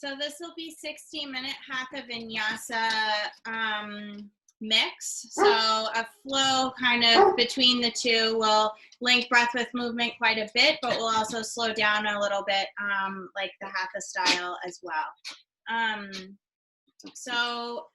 So this will be 60-minute Hatha Vinyasa mix. So a flow kind of between the two will link breath with movement quite a bit, but will also slow down a little bit like the Hatha style as well. So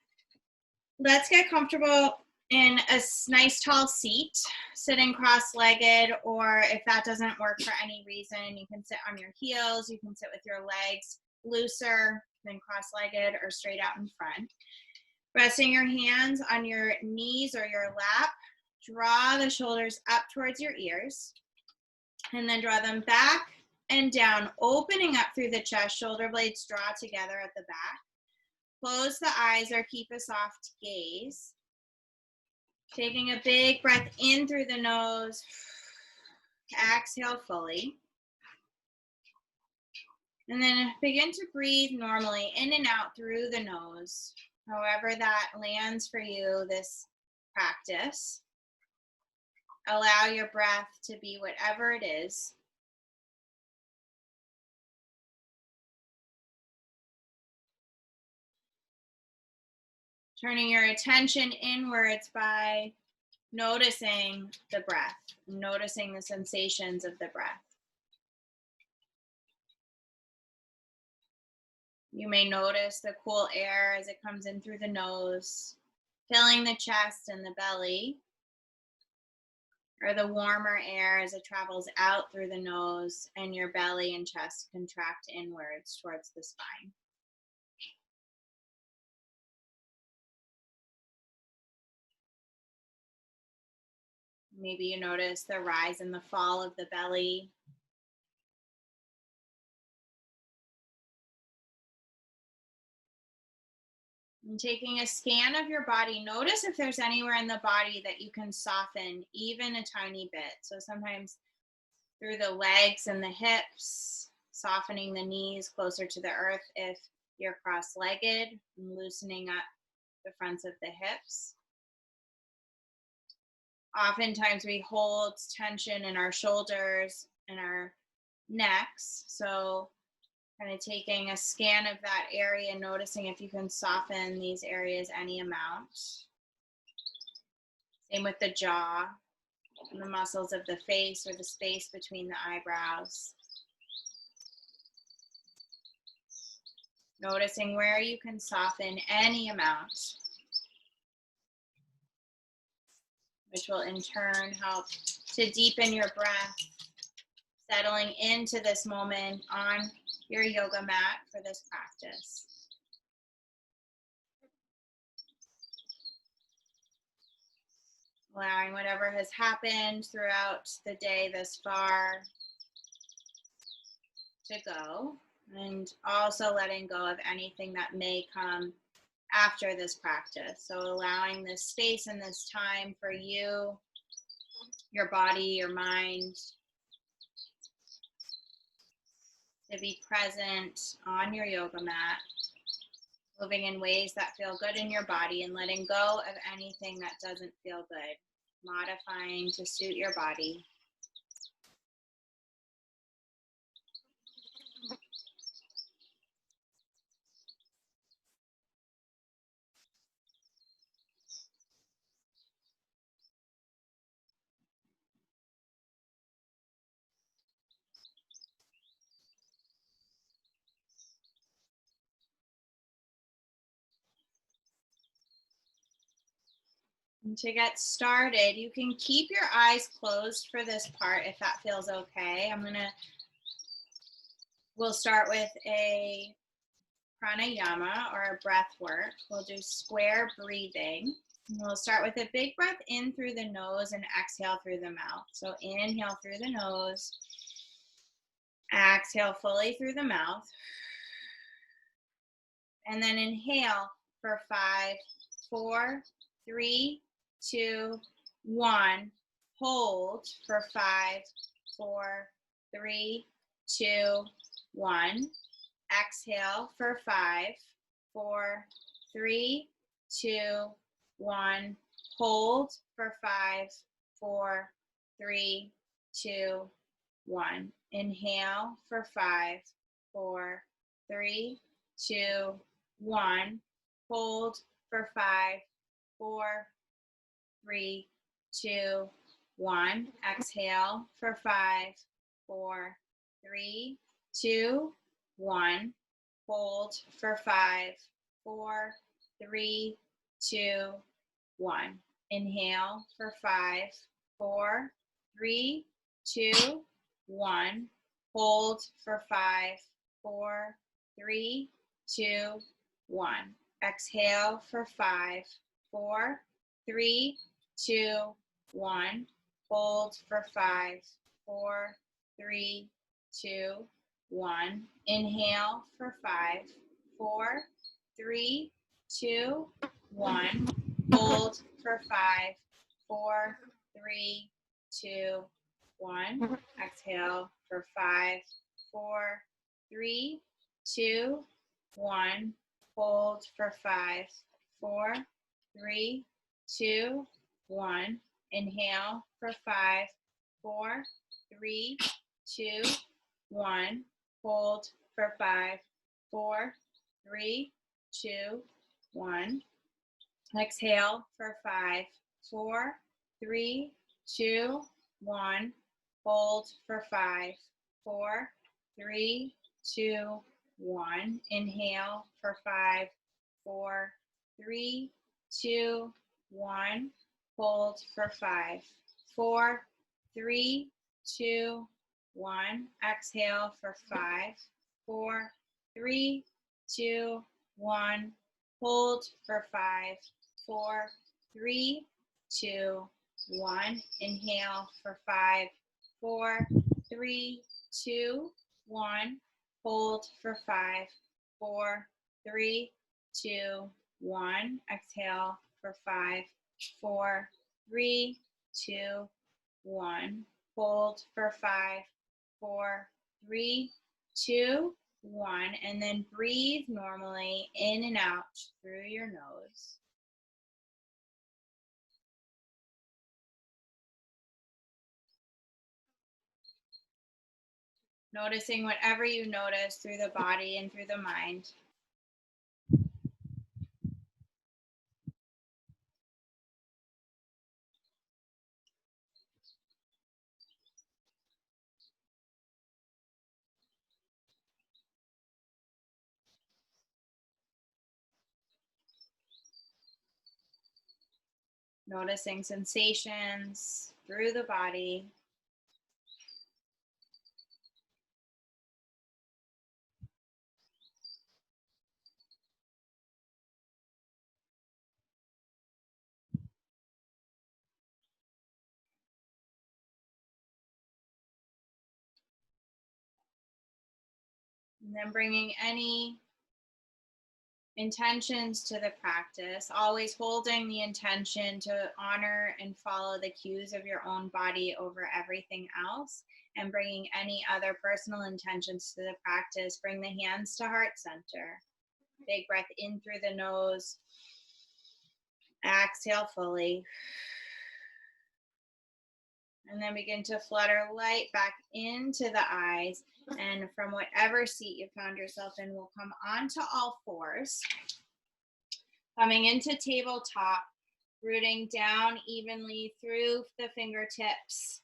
let's get comfortable in a nice tall seat, sitting cross-legged, or if that doesn't work for any reason, you can sit on your heels, you can sit with your legs looser than cross-legged or straight out in front. Resting your hands on your knees or your lap, draw the shoulders up towards your ears, and then draw them back and down, opening up through the chest, shoulder blades draw together at the back. Close the eyes or keep a soft gaze. Taking a big breath in through the nose, exhale fully. And then begin to breathe normally in and out through the nose, however that lands for you this practice. Allow your breath to be whatever it is. Turning your attention inwards by noticing the breath, noticing the sensations of the breath. You may notice the cool air as it comes in through the nose, filling the chest and the belly, or the warmer air as it travels out through the nose and your belly and chest contract inwards towards the spine. Maybe you notice the rise and the fall of the belly. And taking a scan of your body, notice if there's anywhere in the body that you can soften even a tiny bit. So sometimes through the legs and the hips, softening the knees closer to the earth if you're cross-legged, and loosening up the fronts of the hips. Oftentimes we hold tension in our shoulders and our necks. So kind of taking a scan of that area, noticing if you can soften these areas any amount. Same with the jaw, and the muscles of the face or the space between the eyebrows. Noticing where you can soften any amount, which will in turn help to deepen your breath, settling into this moment on your yoga mat for this practice. Allowing whatever has happened throughout the day thus far to go, and also letting go of anything that may come after this practice. So allowing this space and this time for you, your body, your mind, to be present on your yoga mat, moving in ways that feel good in your body and letting go of anything that doesn't feel good, modifying to suit your body. And to get started, you can keep your eyes closed for this part if that feels okay. We'll start with a pranayama or a breath work. We'll do square breathing. We'll start with a big breath in through the nose and exhale through the mouth. So inhale through the nose, exhale fully through the mouth, and then inhale for 5, 4, 3, 2, 1. Hold for 5, 4, 3, 2, 1. Exhale for 5, 4, 3, 2, 1. Hold for 5, 4, 3, 2, 1. Inhale for 5, 4, 3, 2, 1. Hold for 5, 4, 3, 2, 1. Exhale for 5, 4, 3, 2, 1. Hold for 5, 4, 3, 2, 1. Inhale for 5, 4, 3, 2, 1. Hold for 5, 4, 3, 2, 1. Exhale for 5, 4, 3, 2, 1. Hold for 5, 4, 3, 2, 1. Inhale for 5, 4, 3, 2, 1. Hold for 5, 4, 3, 2, 1. Exhale for 5, 4, 3, 2, 1. Hold for 5, 4, 3, 2, 1. Inhale for 5, 4, 3, 2, 1. Hold for 5, 4, 3, 2, 1. Exhale for 5, 4, 3, 2, 1. Hold for 5, 4, 3, 2, 1. Inhale for 5, 4, 3, 2, 1. Hold for 5, 4, 3, 2, 1. Exhale for 5, 4, 3, 2, 1. Hold for 5, 4, 3, 2, 1. Inhale for 5, 4, 3, 2, 1. Hold for 5, 4, 3, 2, 1. Exhale for 5, 4, 3, 2, 1. Hold for 5, 4, 3, 2, 1. And then breathe normally in and out through your nose. Noticing whatever you notice through the body and through the mind. Noticing sensations through the body. And then bringing any intentions to the practice, always holding the intention to honor and follow the cues of your own body over everything else, and bringing any other personal intentions to the practice. Bring the hands to heart center. Big breath in through the nose. Exhale fully. And then begin to flutter light back into the eyes. And from whatever seat you found yourself in, we'll come onto all fours. Coming into tabletop, rooting down evenly through the fingertips,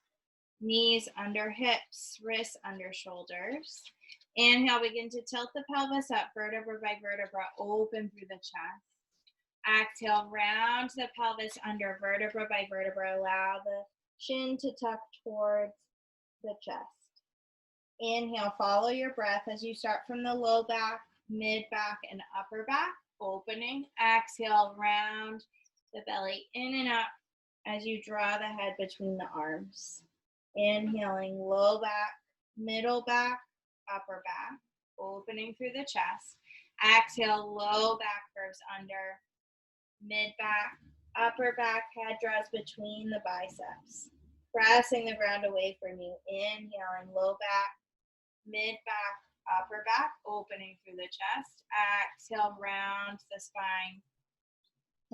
knees under hips, wrists under shoulders. Inhale, begin to tilt the pelvis up, vertebra by vertebra, open through the chest. Exhale, round the pelvis under, vertebra by vertebra. Allow the chin to tuck towards the chest. Inhale, follow your breath as you start from the low back, mid back, and upper back, opening. Exhale, round the belly in and up as you draw the head between the arms. Inhaling, low back, middle back, upper back, opening through the chest. Exhale, low back curves under, mid back, upper back, head draws between the biceps. Pressing the ground away from you. Inhaling, low back, mid back, upper back, opening through the chest. Exhale, round the spine.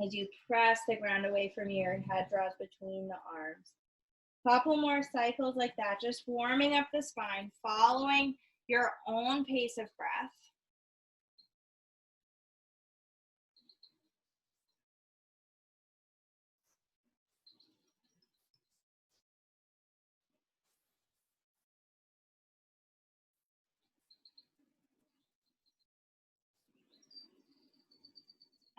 As you press the ground away from you, your head draws between the arms. Couple more cycles like that, just warming up the spine, following your own pace of breath.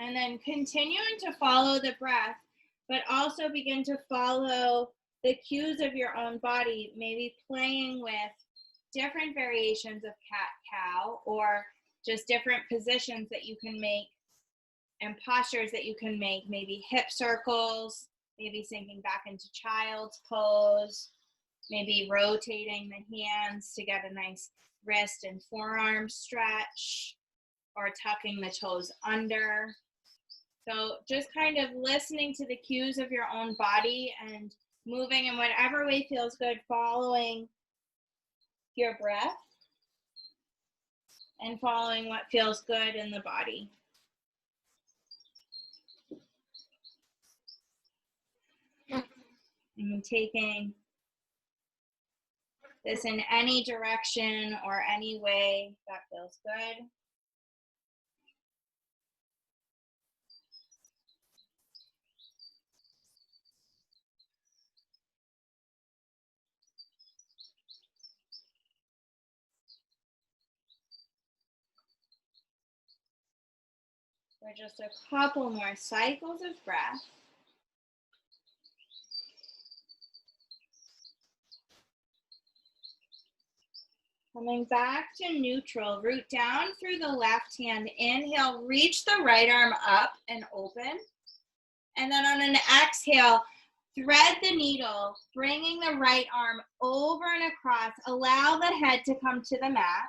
And then continuing to follow the breath, but also begin to follow the cues of your own body, maybe playing with different variations of cat-cow or just different positions that you can make and postures that you can make, maybe hip circles, maybe sinking back into child's pose, maybe rotating the hands to get a nice wrist and forearm stretch, or tucking the toes under. So just kind of listening to the cues of your own body and moving in whatever way feels good, following your breath and following what feels good in the body. And taking this in any direction or any way that feels good. For just a couple more cycles of breath. Coming back to neutral, root down through the left hand. Inhale, reach the right arm up and open. And then on an exhale, thread the needle, bringing the right arm over and across. Allow the head to come to the mat.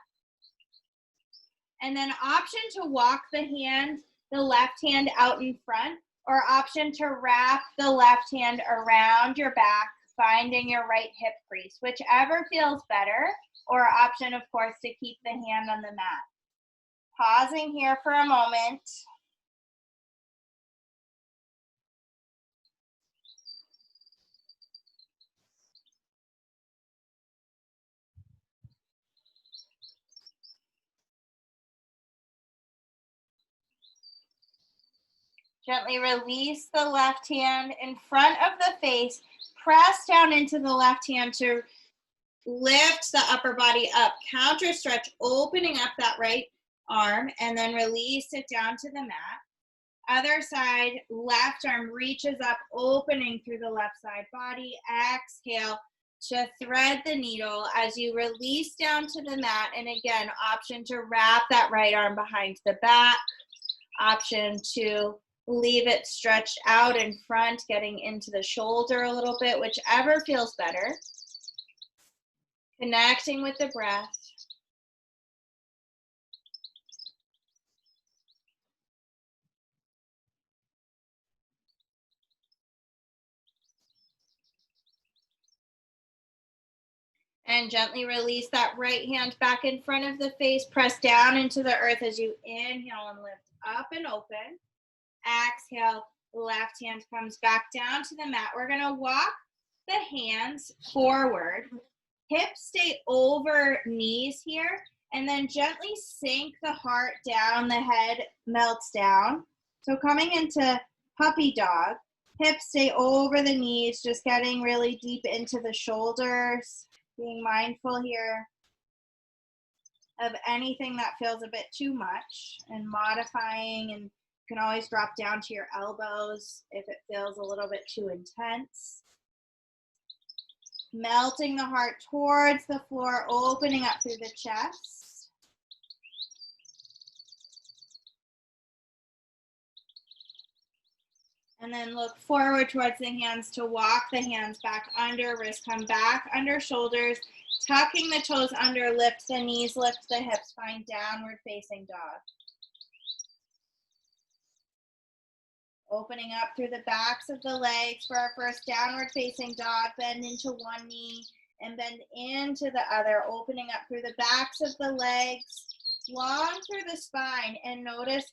And then option to walk the left hand out in front, or option to wrap the left hand around your back, finding your right hip crease, whichever feels better, or option, of course, to keep the hand on the mat. Pausing here for a moment. Gently release the left hand in front of the face. Press down into the left hand to lift the upper body up. Counter stretch, opening up that right arm, and then release it down to the mat. Other side, left arm reaches up, opening through the left side body. Exhale to thread the needle as you release down to the mat. And again, option to wrap that right arm behind the back. Option to leave it stretched out in front, getting into the shoulder a little bit, whichever feels better. Connecting with the breath. And gently release that right hand back in front of the face. Press down into the earth as you inhale and lift up and open. Exhale, left hand comes back down to the mat. We're gonna walk the hands forward. Hips stay over knees here, and then gently sink the heart down, the head melts down. So coming into puppy dog, hips stay over the knees, just getting really deep into the shoulders, being mindful here of anything that feels a bit too much and modifying, and you can always drop down to your elbows if it feels a little bit too intense. Melting the heart towards the floor, opening up through the chest. And then look forward towards the hands to walk the hands back under, wrists come back under shoulders, tucking the toes under, lift the knees, lift the hips, find downward facing dog. Opening up through the backs of the legs for our first downward facing dog. Bend into one knee and bend into the other. Opening up through the backs of the legs, long through the spine, and notice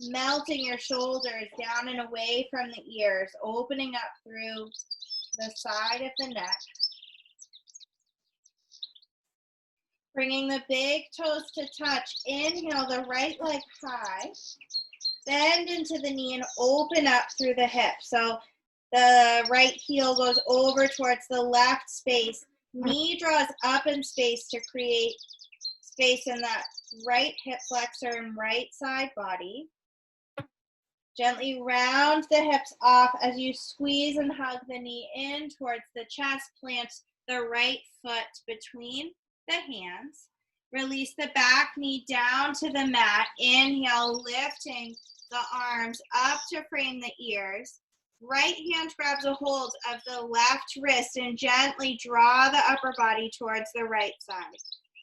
melting your shoulders down and away from the ears. Opening up through the side of the neck. Bringing the big toes to touch. Inhale the right leg high. Bend into the knee and open up through the hip. So the right heel goes over towards the left space. Knee draws up in space to create space in that right hip flexor and right side body. Gently round the hips off as you squeeze and hug the knee in towards the chest. Plant the right foot between the hands. Release the back knee down to the mat. Inhale, lifting the arms up to frame the ears. Right hand grabs a hold of the left wrist and gently draw the upper body towards the right side.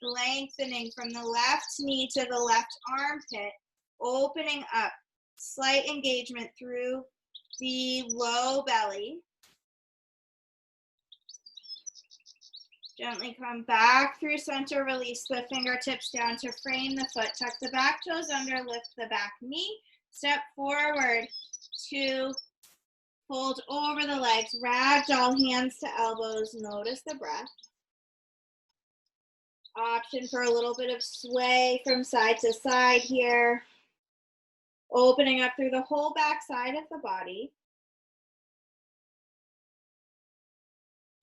Lengthening from the left knee to the left armpit, opening up. Slight engagement through the low belly. Gently come back through center, release the fingertips down to frame the foot. Tuck the back toes under, lift the back knee. Step forward to fold over the legs. Ragdoll, hands to elbows. Notice the breath. Option for a little bit of sway from side to side here. Opening up through the whole back side of the body.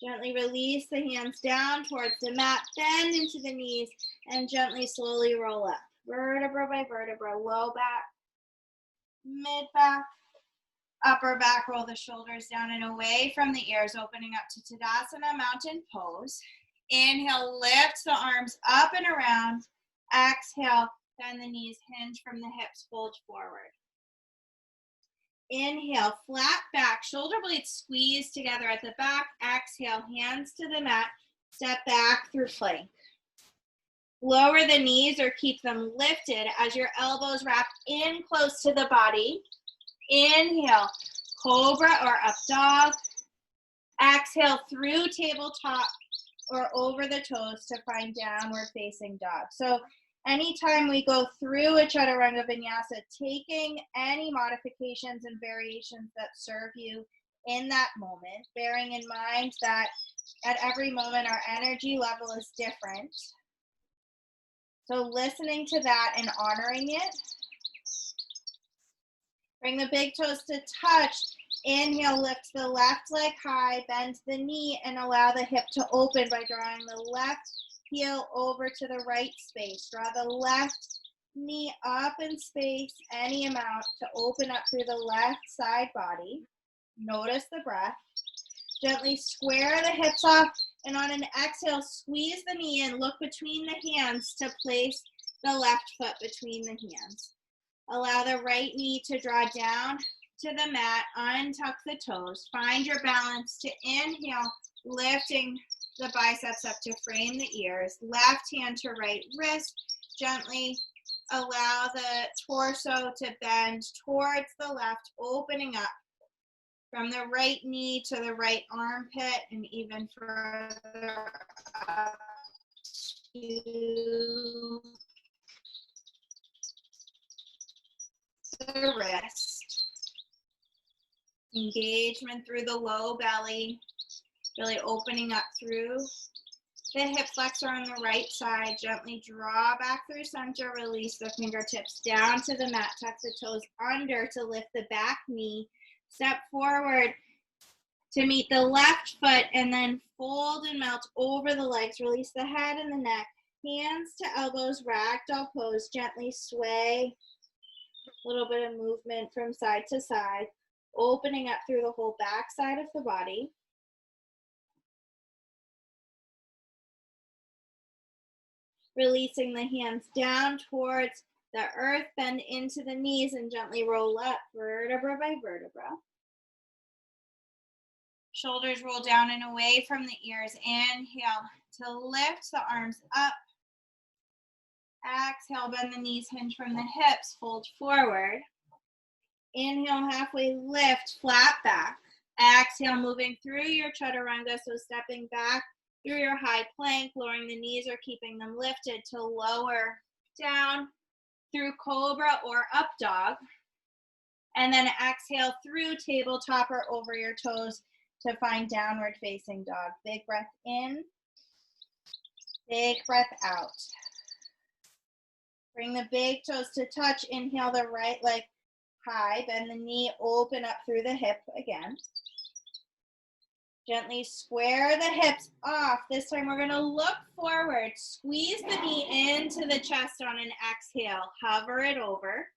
Gently release the hands down towards the mat, bend into the knees, and gently slowly roll up. Vertebra by vertebra, low back, mid back, upper back, roll the shoulders down and away from the ears, opening up to Tadasana, mountain pose. Inhale, lift the arms up and around. Exhale, bend the knees, hinge from the hips, fold forward. Inhale, flat back, shoulder blades squeeze together at the back. Exhale, hands to the mat, step back through plank. Lower the knees or keep them lifted as your elbows wrap in close to the body. Inhale, cobra or up dog. Exhale through tabletop or over the toes to find downward facing dog. So anytime we go through a Chaturanga Vinyasa, taking any modifications and variations that serve you in that moment, bearing in mind that at every moment our energy level is different. So listening to that and honoring it. Bring the big toes to touch. Inhale, lift the left leg high, bend the knee, and allow the hip to open by drawing the left heel over to the right space. Draw the left knee up in space, any amount, to open up through the left side body. Notice the breath. Gently square the hips off, and on an exhale, squeeze the knee in. Look between the hands to place the left foot between the hands. Allow the right knee to draw down to the mat. Untuck the toes. Find your balance to inhale, lifting the biceps up to frame the ears. Left hand to right wrist. Gently allow the torso to bend towards the left, opening up from the right knee to the right armpit and even further up to the wrist. Engagement through the low belly, really opening up through the hip flexor on the right side. Gently draw back through center, release the fingertips down to the mat, tuck the toes under to lift the back knee. Step forward to meet the left foot and then fold and melt over the legs. Release the head and the neck. Hands to elbows, ragdoll pose. Gently sway. A little bit of movement from side to side. Opening up through the whole back side of the body. Releasing the hands down towards the earth, bend into the knees and gently roll up, vertebra by vertebra. Shoulders roll down and away from the ears. Inhale to lift the arms up. Exhale, bend the knees, hinge from the hips, fold forward. Inhale, halfway lift, flat back. Exhale, moving through your Chaturanga, so stepping back through your high plank, lowering the knees or keeping them lifted to lower down through cobra or up dog. And then exhale through tabletop or over your toes to find downward facing dog. Big breath in, big breath out. Bring the big toes to touch. Inhale the right leg high, bend the knee, open up through the hip again. Gently square the hips off. This time we're gonna look forward. Squeeze the knee into the chest on an exhale. Hover it over.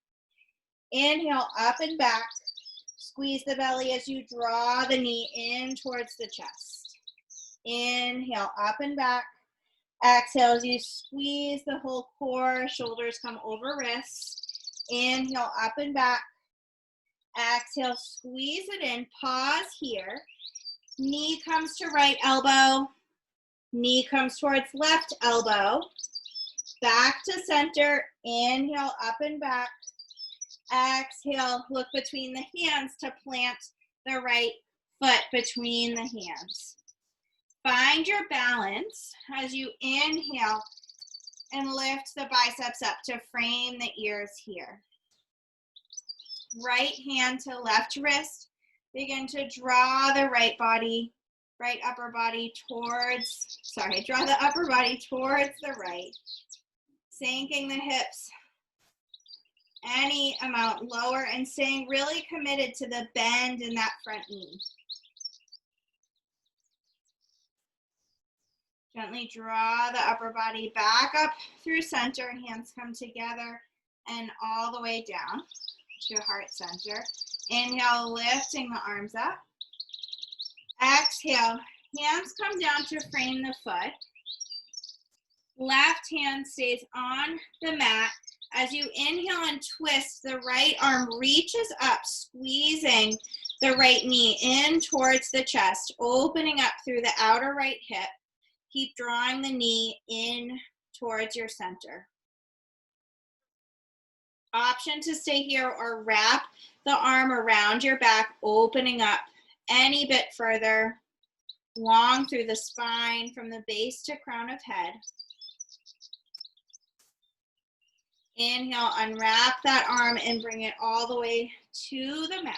Inhale, up and back. Squeeze the belly as you draw the knee in towards the chest. Inhale, up and back. Exhale as you squeeze the whole core, shoulders come over wrists. Inhale, up and back. Exhale, squeeze it in, pause here. Knee comes to right elbow. Knee comes towards left elbow. Back to center. Inhale, up and back. Exhale, look between the hands to plant the right foot between the hands. Find your balance as you inhale and lift the biceps up to frame the ears here. Right hand to left wrist. Begin to draw the right upper body towards, draw the upper body towards the right. Sinking the hips any amount lower and staying really committed to the bend in that front knee. Gently draw the upper body back up through center, hands come together and all the way down to heart center. Inhale, lifting the arms up. Exhale, hands come down to frame the foot. Left hand stays on the mat. As you inhale and twist, the right arm reaches up, squeezing the right knee in towards the chest, opening up through the outer right hip. Keep drawing the knee in towards your center. Option to stay here or wrap the arm around your back, opening up any bit further, long through the spine from the base to crown of head. Inhale, unwrap that arm and bring it all the way to the mat.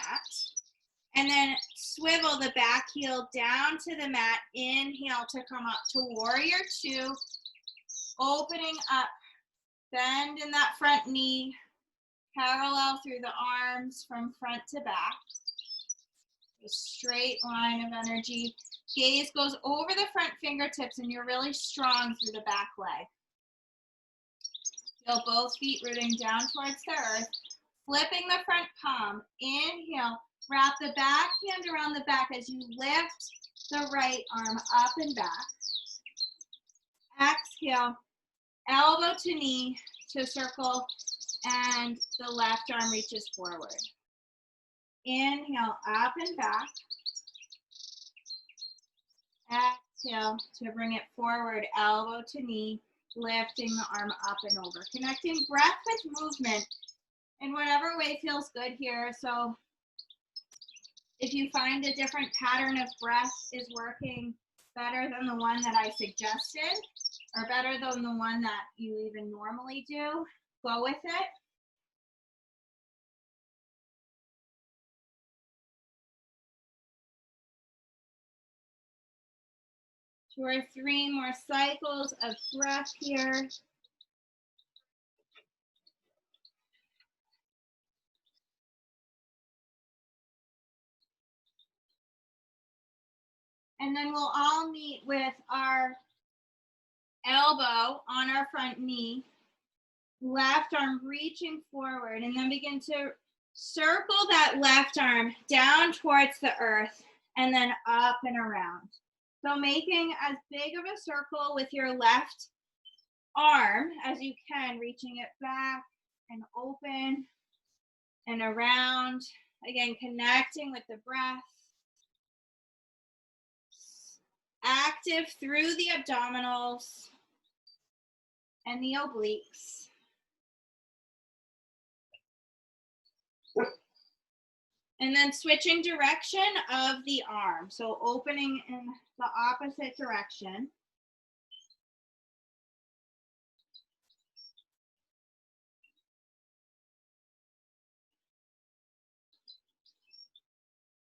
And then swivel the back heel down to the mat. Inhale to come up to warrior two. Opening up, bend in that front knee, parallel through the arms from front to back. A straight line of energy. Gaze goes over the front fingertips and you're really strong through the back leg. Feel both feet rooting down towards the earth. Flipping the front palm. Inhale, wrap the back hand around the back as you lift the right arm up and back. Exhale, elbow to knee to circle and the left arm reaches forward. Inhale, up and back. Exhale to bring it forward, elbow to knee, lifting the arm up and over. Connecting breath with movement in whatever way feels good here. So if you find a different pattern of breath is working better than the one that I suggested, or better than the one that you even normally do, go with it. 2 or 3 more cycles of breath here. And then we'll all meet with our elbow on our front knee, left arm reaching forward, and then begin to circle that left arm down towards the earth and then up and around. So making as big of a circle with your left arm as you can, reaching it back and open and around. Again, connecting with the breath. Active through the abdominals and the obliques. And then switching direction of the arm. So opening in the opposite direction.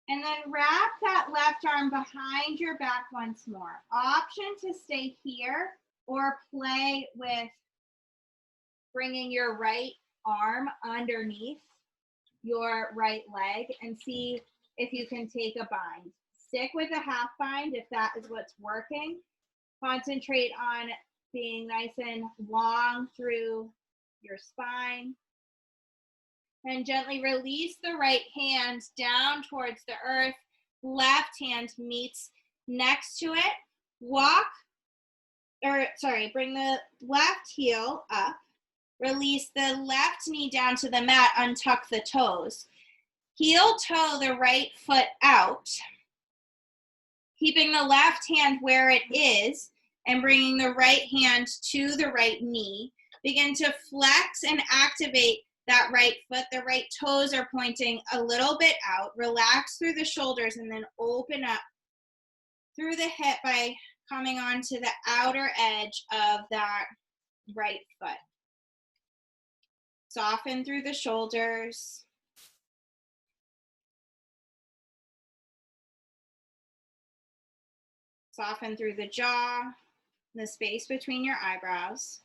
And then wrap that left arm behind your back once more. Option to stay here or play with bringing your right arm underneath your right leg and see if you can take a bind. Stick with a half bind if that is what's working. Concentrate on being nice and long through your spine. And gently release the right hand down towards the earth. Left hand meets next to it. Bring the left heel up. Release the left knee down to the mat. Untuck the toes. Heel toe the right foot out. Keeping the left hand where it is and bringing the right hand to the right knee. Begin to flex and activate that right foot. The right toes are pointing a little bit out. Relax through the shoulders and then open up through the hip by coming onto the outer edge of that right foot. Soften through the shoulders. Soften through the jaw, the space between your eyebrows.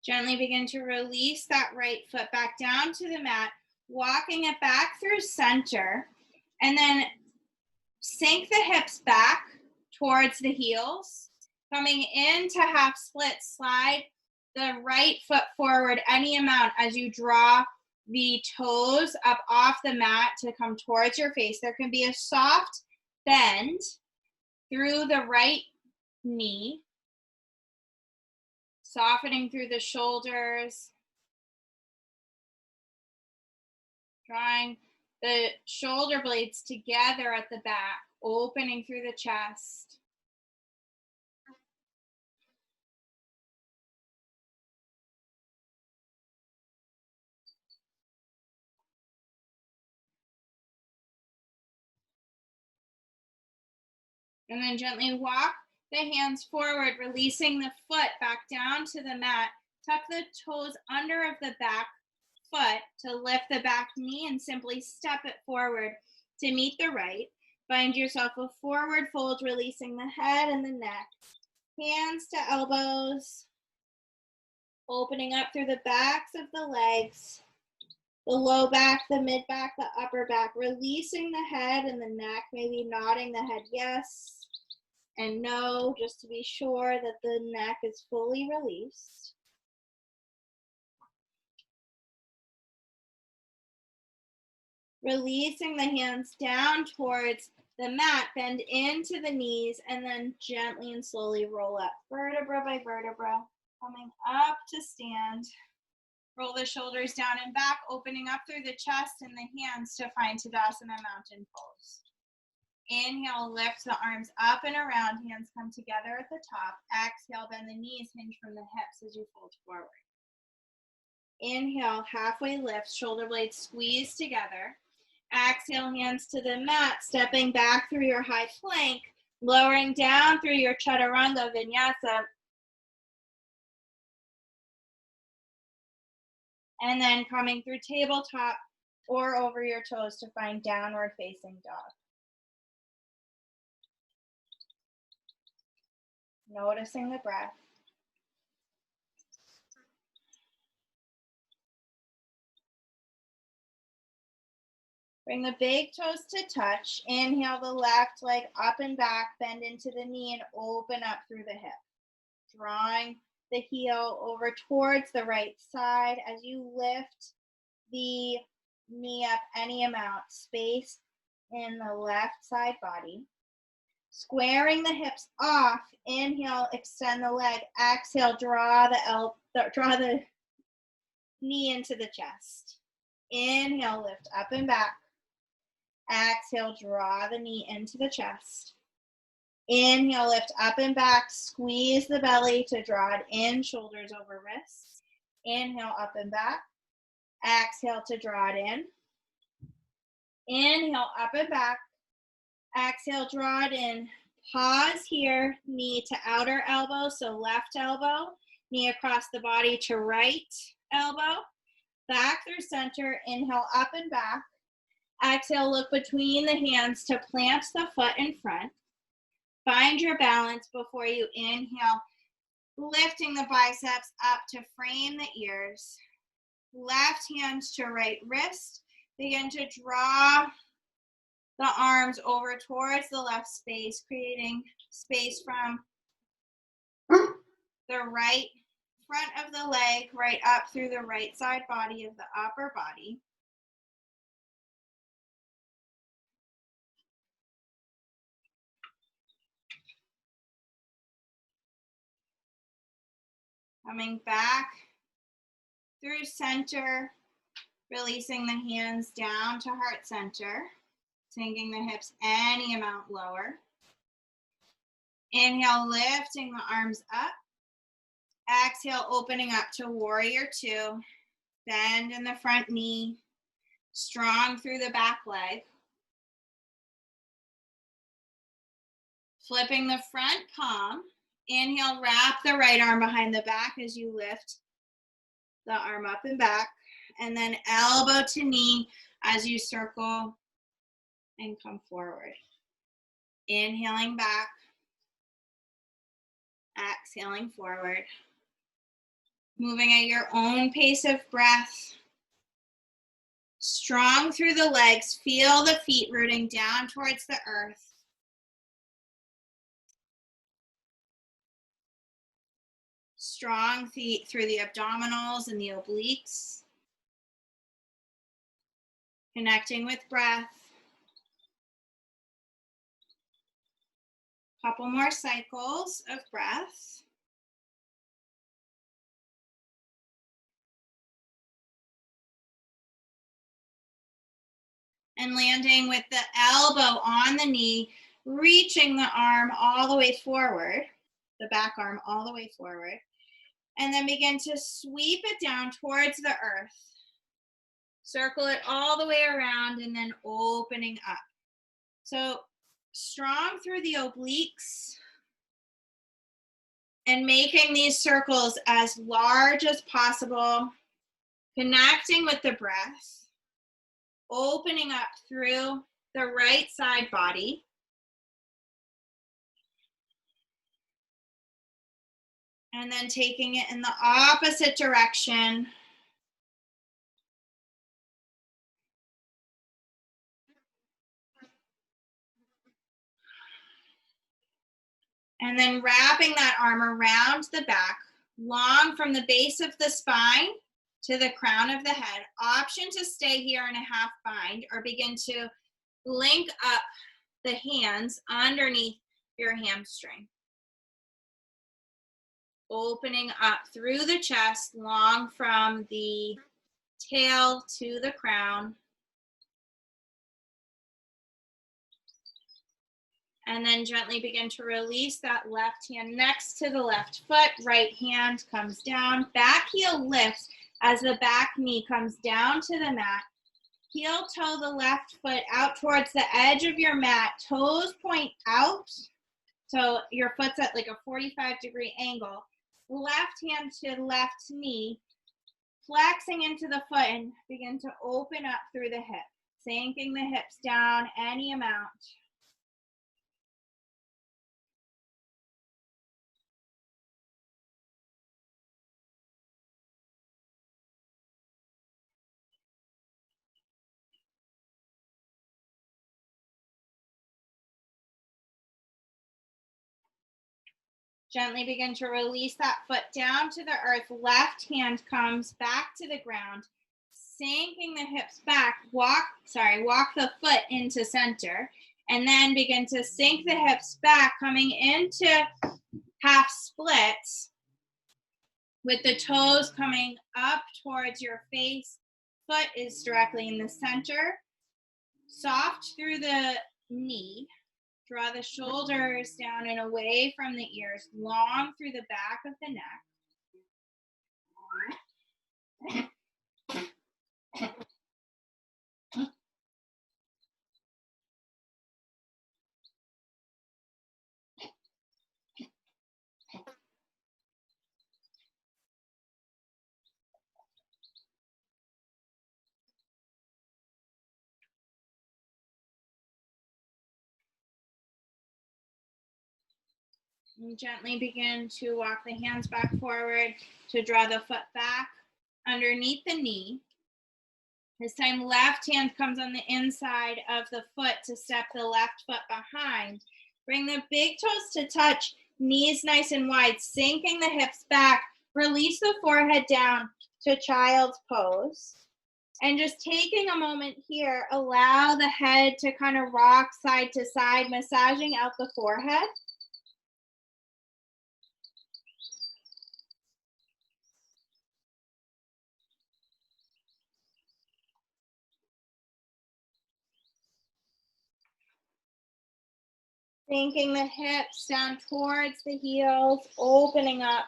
Gently begin to release that right foot back down to the mat, walking it back through center, and then sink the hips back towards the heels. Coming into half split, slide the right foot forward any amount as you draw the toes up off the mat to come towards your face. There can be a soft bend through the right knee, softening through the shoulders, drawing the shoulder blades together at the back, opening through the chest. And then gently walk the hands forward, releasing the foot back down to the mat. Tuck the toes under of the back foot to lift the back knee and simply step it forward to meet the right. Find yourself a forward fold, releasing the head and the neck. Hands to elbows, opening up through the backs of the legs, the low back, the mid back, the upper back, releasing the head and the neck, maybe nodding the head yes and no, just to be sure that the neck is fully released. Releasing the hands down towards the mat, bend into the knees, and then gently and slowly roll up, vertebra by vertebra, coming up to stand. Roll the shoulders down and back, opening up through the chest and the hands to find Tadasana Mountain Pose. Inhale, lift the arms up and around, hands come together at the top. Exhale, bend the knees, hinge from the hips as you fold forward. Inhale, halfway lift, shoulder blades squeeze together. Exhale, hands to the mat, stepping back through your high plank, lowering down through your Chaturanga Vinyasa. And then coming through tabletop or over your toes to find downward facing dog. Noticing the breath. Bring the big toes to touch. Inhale the left leg up and back, bend into the knee and open up through the hip. Drawing the heel over towards the right side as you lift the knee up any amount, space in the left side body. Squaring the hips off, inhale, extend the leg, exhale, draw the knee into the chest. Inhale, lift up and back. Exhale, draw the knee into the chest. Inhale, lift up and back, squeeze the belly to draw it in, shoulders over wrists. Inhale, up and back. Exhale to draw it in. Inhale, up and back. Exhale, draw it in. Pause here, knee to outer elbow, so left elbow, knee across the body to right elbow. Back through center, inhale, up and back. Exhale, look between the hands to plant the foot in front. Find your balance before you inhale, lifting the biceps up to frame the ears. Left hand to right wrist. Begin to draw the arms over towards the left space, creating space from the right front of the leg right up through the right side body of the upper body. Coming back through center, releasing the hands down to heart center, sinking the hips any amount lower. Inhale, lifting the arms up. Exhale, opening up to warrior two. Bend in the front knee, strong through the back leg. Flipping the front palm. Inhale, wrap the right arm behind the back as you lift the arm up and back. And then elbow to knee as you circle and come forward. Inhaling back. Exhaling forward. Moving at your own pace of breath. Strong through the legs. Feel the feet rooting down towards the earth. Strong feet through the abdominals and the obliques. Connecting with breath. Couple more cycles of breath. And landing with the elbow on the knee, reaching the arm all the way forward, the back arm all the way forward. And then begin to sweep it down towards the earth. Circle it all the way around and then opening up. So strong through the obliques and making these circles as large as possible, connecting with the breath, opening up through the right side body. And then taking it in the opposite direction. And then wrapping that arm around the back, long from the base of the spine to the crown of the head. Option to stay here in a half bind or begin to link up the hands underneath your hamstring. Opening up through the chest, long from the tail to the crown. And then gently begin to release that left hand next to the left foot. Right hand comes down. Back heel lifts as the back knee comes down to the mat. Heel toe the left foot out towards the edge of your mat. Toes point out. So your foot's at like a 45-degree angle. Left hand to left knee. Flexing into the foot and begin to open up through the hip. Sinking the hips down any amount. Gently begin to release that foot down to the earth. Left hand comes back to the ground, sinking the hips back. Walk the foot into center, and then begin to sink the hips back, coming into half splits with the toes coming up towards your face. Foot is directly in the center. Soft through the knee. Draw the shoulders down and away from the ears, long through the back of the neck. And gently begin to walk the hands back forward to draw the foot back underneath the knee. This time, left hand comes on the inside of the foot to step the left foot behind. Bring the big toes to touch, knees nice and wide, sinking the hips back. Release the forehead down to child's pose. And just taking a moment here, allow the head to kind of rock side to side, massaging out the forehead. Sinking the hips down towards the heels, opening up.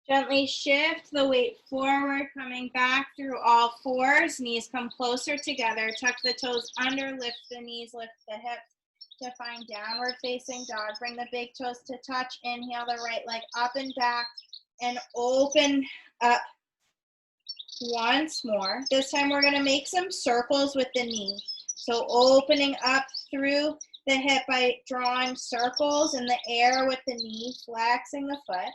Gently shift the weight forward, coming back through all fours. Knees come closer together. Tuck the toes under, lift the knees, lift the hips to find downward facing dog. Bring the big toes to touch. Inhale the right leg up and back and open up once more. This time we're going to make some circles with the knee. So opening up through the hip by drawing circles in the air with the knee, flexing the foot.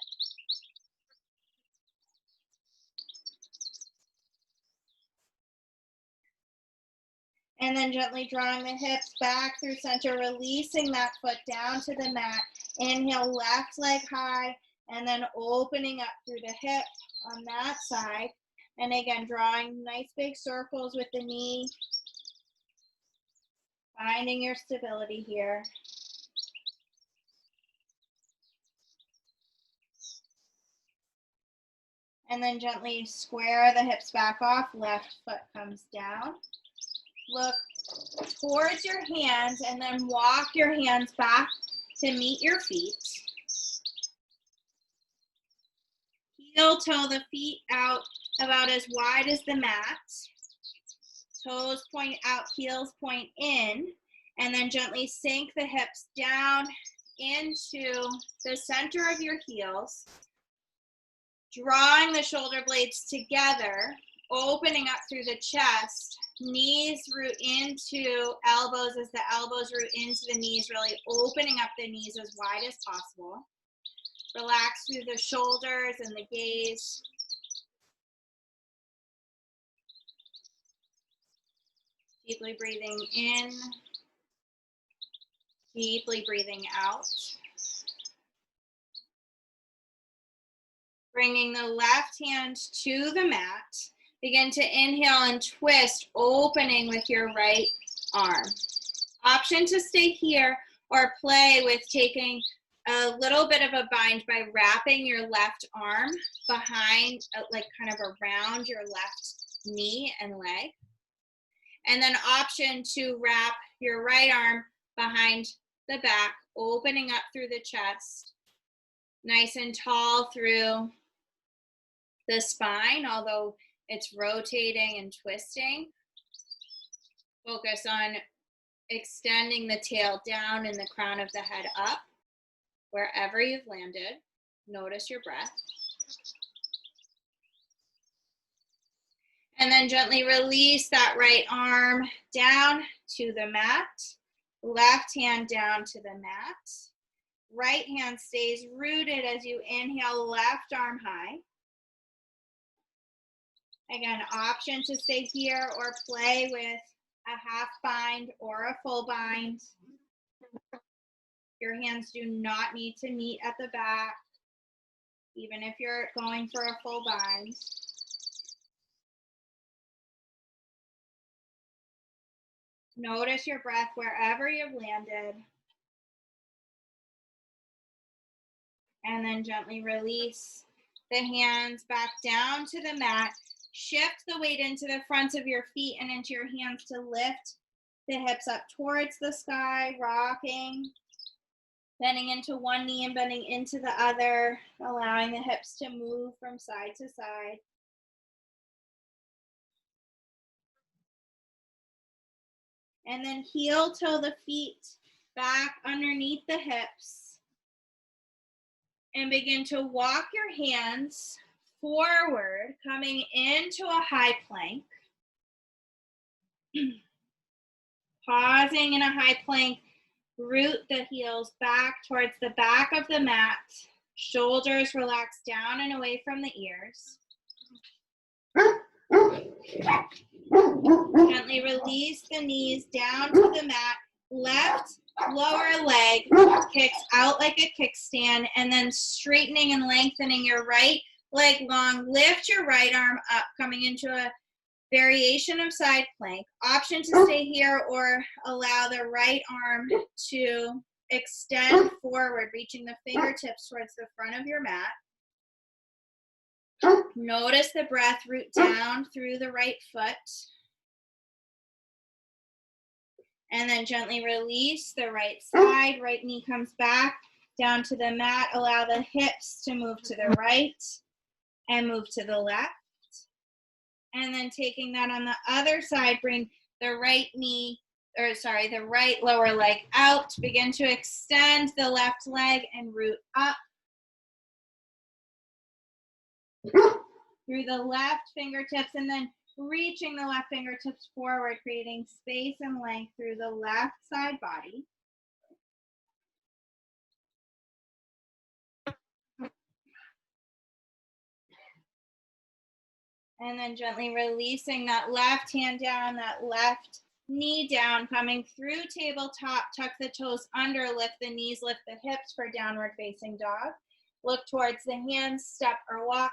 And then gently drawing the hips back through center, releasing that foot down to the mat. Inhale, left leg high, and then opening up through the hip on that side. And again, drawing nice big circles with the knee. Finding your stability here. And then gently square the hips back off, left foot comes down. Look towards your hands and then walk your hands back to meet your feet. Heel toe the feet out about as wide as the mat. Toes point out, heels point in, and then gently sink the hips down into the center of your heels. Drawing the shoulder blades together, opening up through the chest. Knees root into elbows as the elbows root into the knees, really opening up the knees as wide as possible. Relax through the shoulders and the gaze. Deeply breathing in, deeply breathing out. Bringing the left hand to the mat. Begin to inhale and twist, opening with your right arm. Option to stay here or play with taking a little bit of a bind by wrapping your left arm behind, like kind of around your left knee and leg. And then option to wrap your right arm behind the back, opening up through the chest, nice and tall through the spine, although it's rotating and twisting. Focus on extending the tail down and the crown of the head up. Wherever you've landed, notice your breath. And then gently release that right arm down to the mat. Left hand down to the mat. Right hand stays rooted as you inhale, left arm high. Again, option to stay here or play with a half bind or a full bind. Your hands do not need to meet at the back, even if you're going for a full bind. Notice your breath wherever you've landed. And then gently release the hands back down to the mat. Shift the weight into the fronts of your feet and into your hands to lift the hips up towards the sky, rocking, bending into one knee and bending into the other, allowing the hips to move from side to side. And then heel toe the feet back underneath the hips. And begin to walk your hands forward, coming into a high plank. Pausing in a high plank, root the heels back towards the back of the mat. Shoulders relax down and away from the ears. Gently release the knees down to the mat. Left lower leg kicks out like a kickstand, and then straightening and lengthening your right leg long. Lift your right arm up, coming into a variation of side plank. Option to stay here or allow the right arm to extend forward, reaching the fingertips towards the front of your mat. Notice the breath root down through the right foot. And then gently release the right side. Right knee comes back down to the mat. Allow the hips to move to the right and move to the left. And then taking that on the other side, bring the right lower leg out. Begin to extend the left leg and root up. Through the left fingertips, and then reaching the left fingertips forward, creating space and length through the left side body. And then gently releasing that left hand down, that left knee down, coming through tabletop, tuck the toes under, lift the knees, lift the hips for downward facing dog. Look towards the hands, step or walk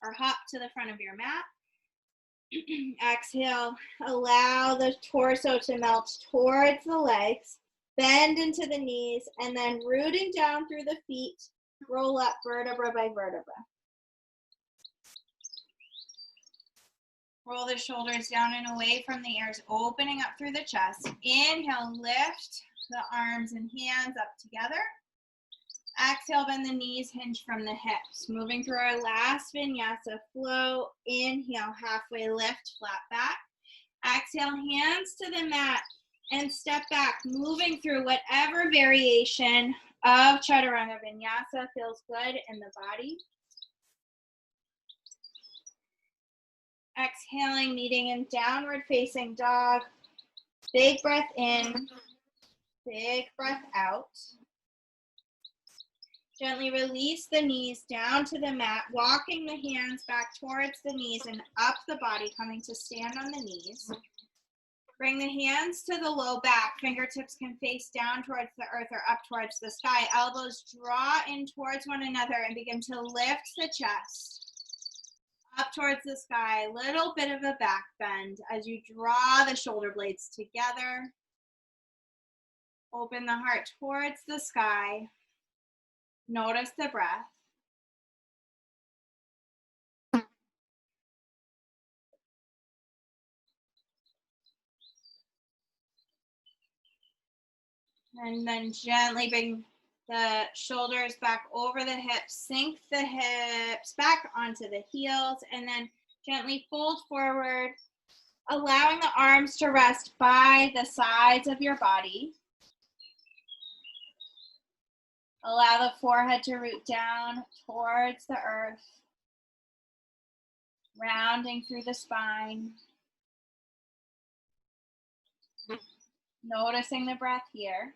or hop to the front of your mat. Exhale, allow the torso to melt towards the legs, bend into the knees, and then rooting down through the feet, roll up vertebra by vertebra. Roll the shoulders down and away from the ears, opening up through the chest. Inhale, lift the arms and hands up together. Exhale, bend the knees, hinge from the hips. Moving through our last vinyasa flow. Inhale, halfway lift, flat back. Exhale, hands to the mat and step back, moving through whatever variation of Chaturanga Vinyasa feels good in the body. Exhaling, meeting in downward facing dog. Big breath in, big breath out. Gently release the knees down to the mat, walking the hands back towards the knees and up the body, coming to stand on the knees. Bring the hands to the low back. Fingertips can face down towards the earth or up towards the sky. Elbows draw in towards one another and begin to lift the chest up towards the sky. Little bit of a back bend as you draw the shoulder blades together. Open the heart towards the sky. Notice the breath. And then gently bring the shoulders back over the hips. Sink the hips back onto the heels, and then gently fold forward, allowing the arms to rest by the sides of your body. Allow the forehead to root down towards the earth, rounding through the spine. Noticing the breath here.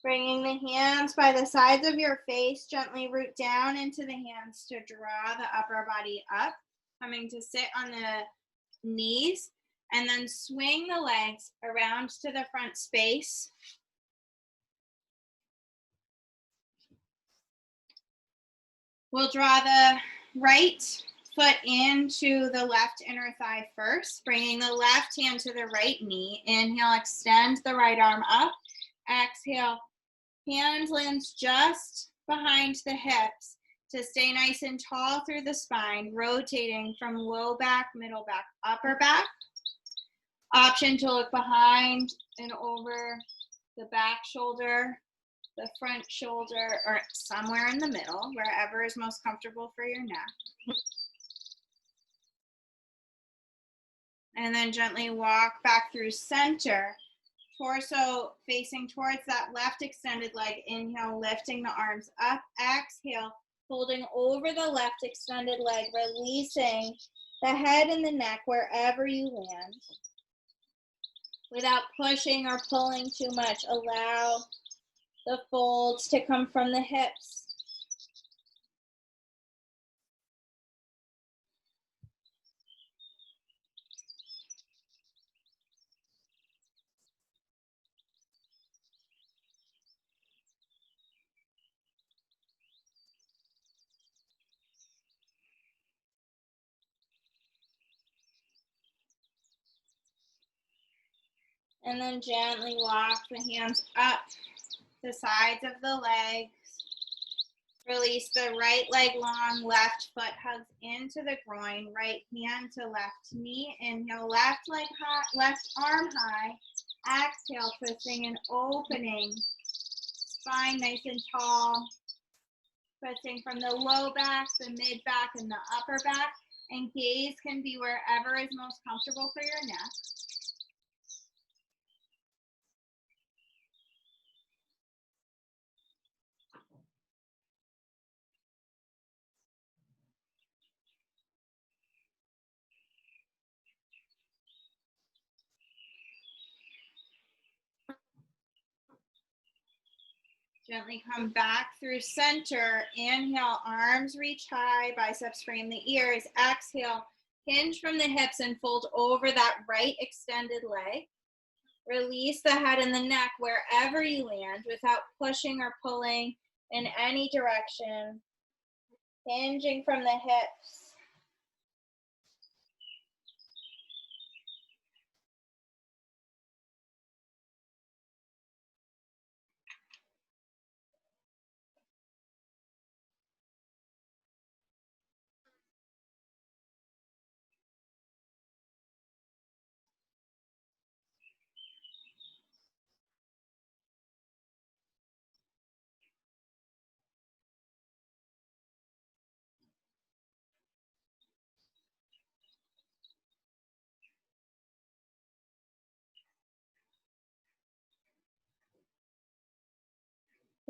Bringing the hands by the sides of your face, gently root down into the hands to draw the upper body up, coming to sit on the knees, and then swing the legs around to the front space. We'll draw the right foot into the left inner thigh first, bringing the left hand to the right knee. Inhale, extend the right arm up. Exhale, hand lands just behind the hips. to stay nice and tall through the spine, rotating from low back, middle back, upper back. Option to look behind and over the back shoulder, the front shoulder, or somewhere in the middle, wherever is most comfortable for your neck. And then gently walk back through center, torso facing towards that left extended leg. Inhale, lifting the arms up. Exhale, holding over the left extended leg, releasing the head and the neck wherever you land. Without pushing or pulling too much, allow the folds to come from the hips. And then gently walk the hands up the sides of the legs. Release the right leg long, left foot hugs into the groin, right hand to left knee. Inhale, left leg high, left arm high. Exhale, twisting and opening. Spine nice and tall. Twisting from the low back, the mid back, and the upper back. And gaze can be wherever is most comfortable for your neck. Gently come back through center. Inhale, arms reach high, biceps frame the ears. Exhale, hinge from the hips and fold over that right extended leg. Release the head and the neck wherever you land without pushing or pulling in any direction. Hinging from the hips.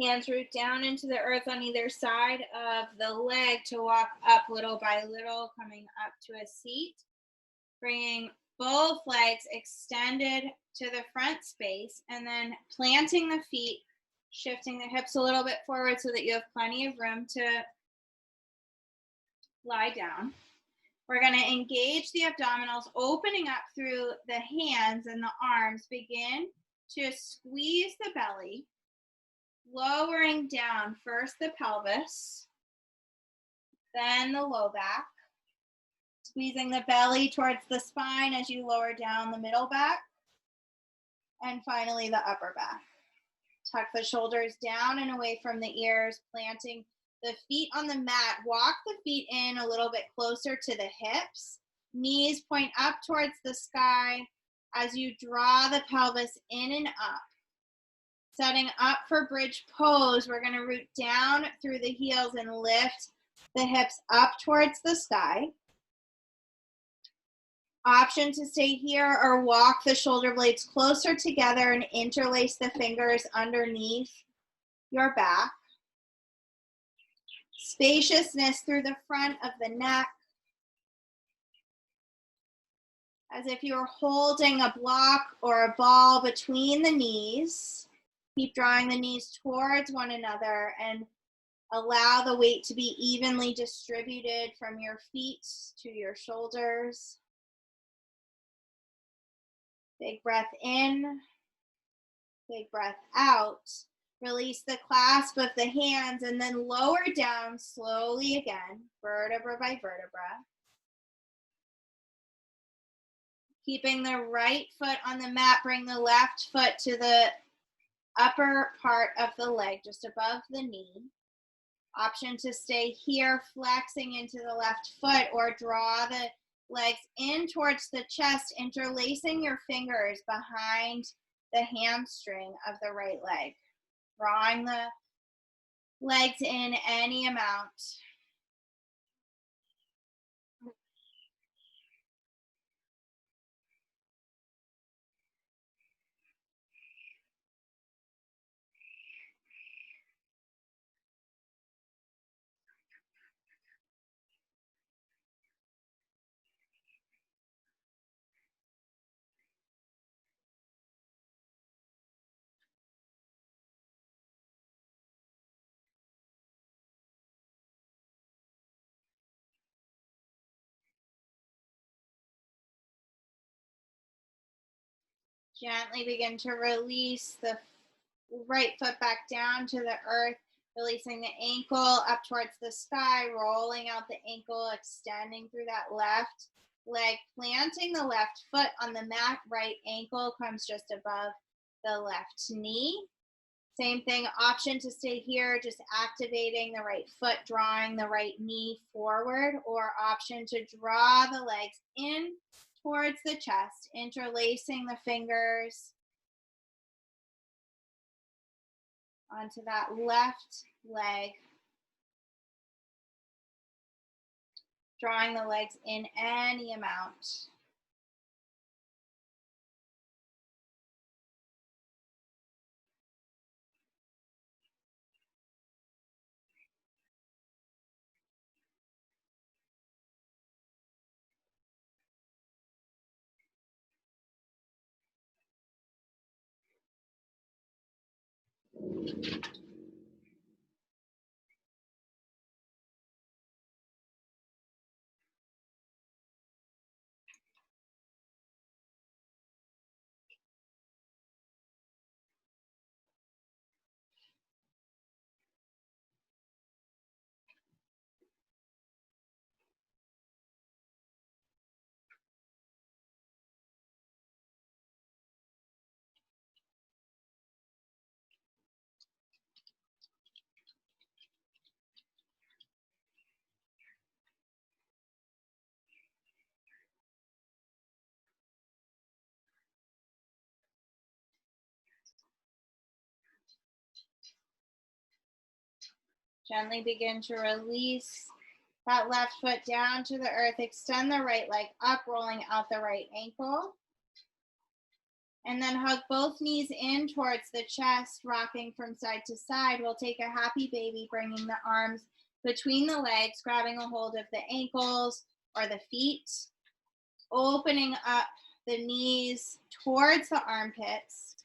Hands root down into the earth on either side of the leg to walk up little by little, coming up to a seat. Bringing both legs extended to the front space and then planting the feet, shifting the hips a little bit forward so that you have plenty of room to lie down. We're going to engage the abdominals, opening up through the hands and the arms. Begin to squeeze the belly, lowering down first the pelvis, then the low back. Squeezing the belly towards the spine as you lower down the middle back. And finally, the upper back. Tuck the shoulders down and away from the ears, planting the feet on the mat. Walk the feet in a little bit closer to the hips. Knees point up towards the sky as you draw the pelvis in and up. Setting up for bridge pose, we're going to root down through the heels and lift the hips up towards the sky. Option to stay here or walk the shoulder blades closer together and interlace the fingers underneath your back. Spaciousness through the front of the neck, as if you were holding a block or a ball between the knees. Keep drawing the knees towards one another and allow the weight to be evenly distributed from your feet to your shoulders. Big breath in, big breath out. Release the clasp of the hands and then lower down slowly again, vertebra by vertebra. Keeping the right foot on the mat, bring the left foot to the upper part of the leg, just above the knee. Option to stay here, flexing into the left foot, or draw the legs in towards the chest, interlacing your fingers behind the hamstring of the right leg. Drawing the legs in any amount. Gently begin to release the right foot back down to the earth, releasing the ankle up towards the sky, rolling out the ankle, extending through that left leg, planting the left foot on the mat, right ankle comes just above the left knee. Same thing, option to stay here, just activating the right foot, drawing the right knee forward, or option to draw the legs in towards the chest, interlacing the fingers onto that left leg, drawing the legs in any amount. Gently begin to release that left foot down to the earth. Extend the right leg up, rolling out the right ankle. And then hug both knees in towards the chest, rocking from side to side. We'll take a happy baby, bringing the arms between the legs, grabbing a hold of the ankles or the feet, opening up the knees towards the armpits.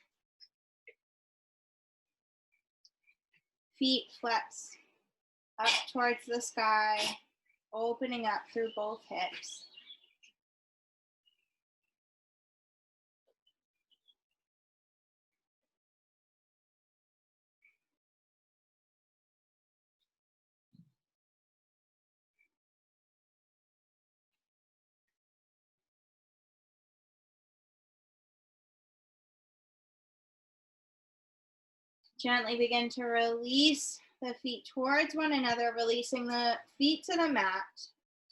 Feet flex up towards the sky, opening up through both hips. Gently begin to release the feet towards one another, releasing the feet to the mat.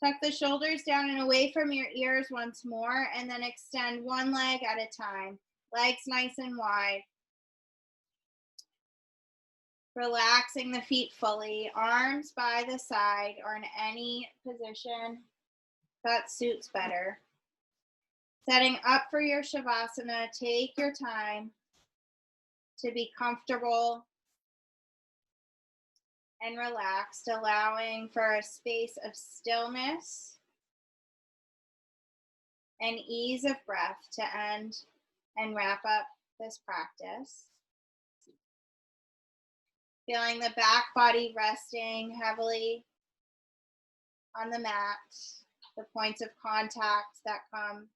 Tuck the shoulders down and away from your ears once more, and then extend one leg at a time. Legs nice and wide. Relaxing the feet fully, arms by the side or in any position that suits better. Setting up for your Shavasana, take your time to be comfortable and relaxed, allowing for a space of stillness and ease of breath to end and wrap up this practice. Feeling the back body resting heavily on the mat, the points of contact that come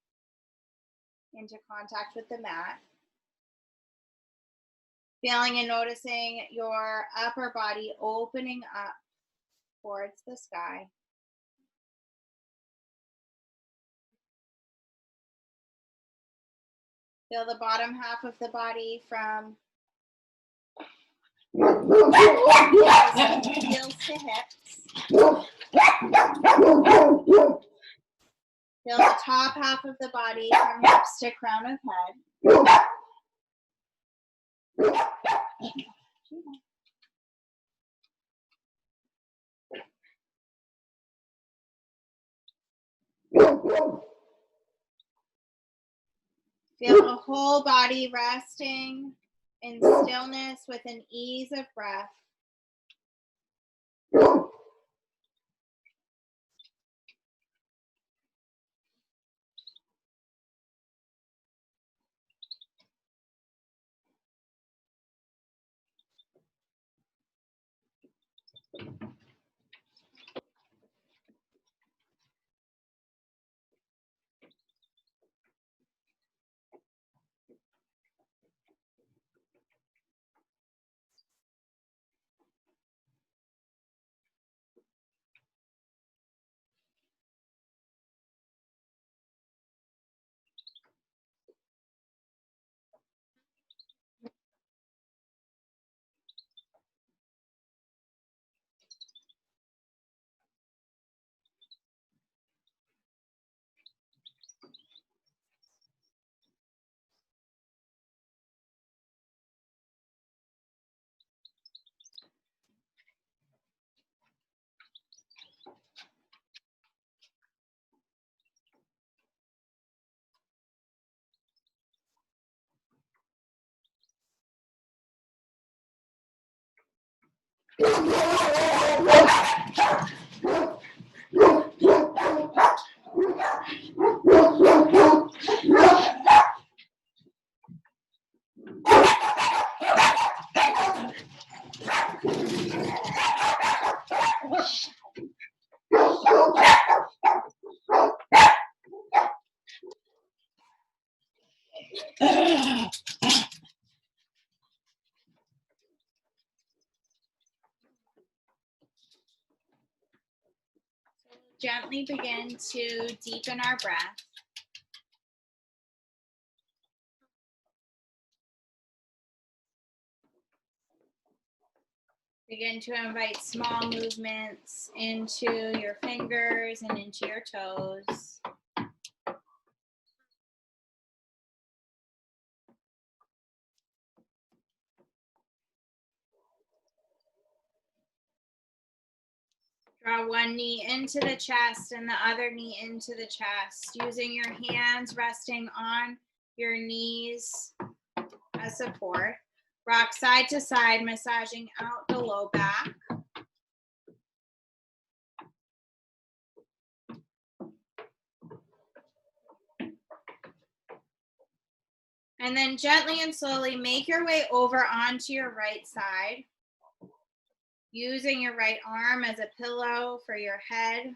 into contact with the mat. Feeling and noticing your upper body opening up towards the sky. Feel the bottom half of the body from Heels to hips. Feel the top half of the body from hips to crown of head. Feel the whole body resting in stillness with an ease of breath. Gently begin to deepen our breath. Begin to invite small movements into your fingers and into your toes. Draw one knee into the chest and the other knee into the chest, using your hands resting on your knees as support. Rock side to side, massaging out the low back. And then gently and slowly make your way over onto your right side, using your right arm as a pillow for your head.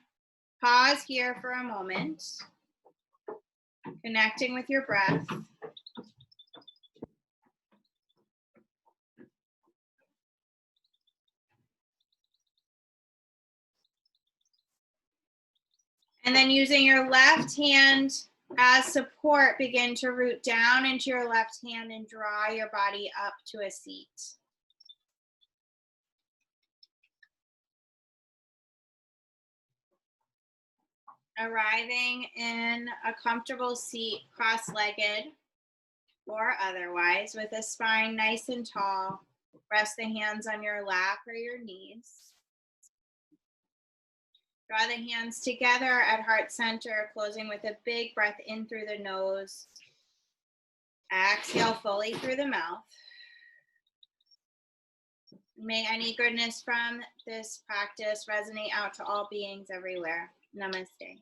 Pause here for a moment, connecting with your breath. And then using your left hand as support, begin to root down into your left hand and draw your body up to a seat. Arriving in a comfortable seat, cross-legged or otherwise, with a spine nice and tall. Rest the hands on your lap or your knees. Draw the hands together at heart center, closing with a big breath in through the nose. Exhale fully through the mouth. May any goodness from this practice resonate out to all beings everywhere. Namaste.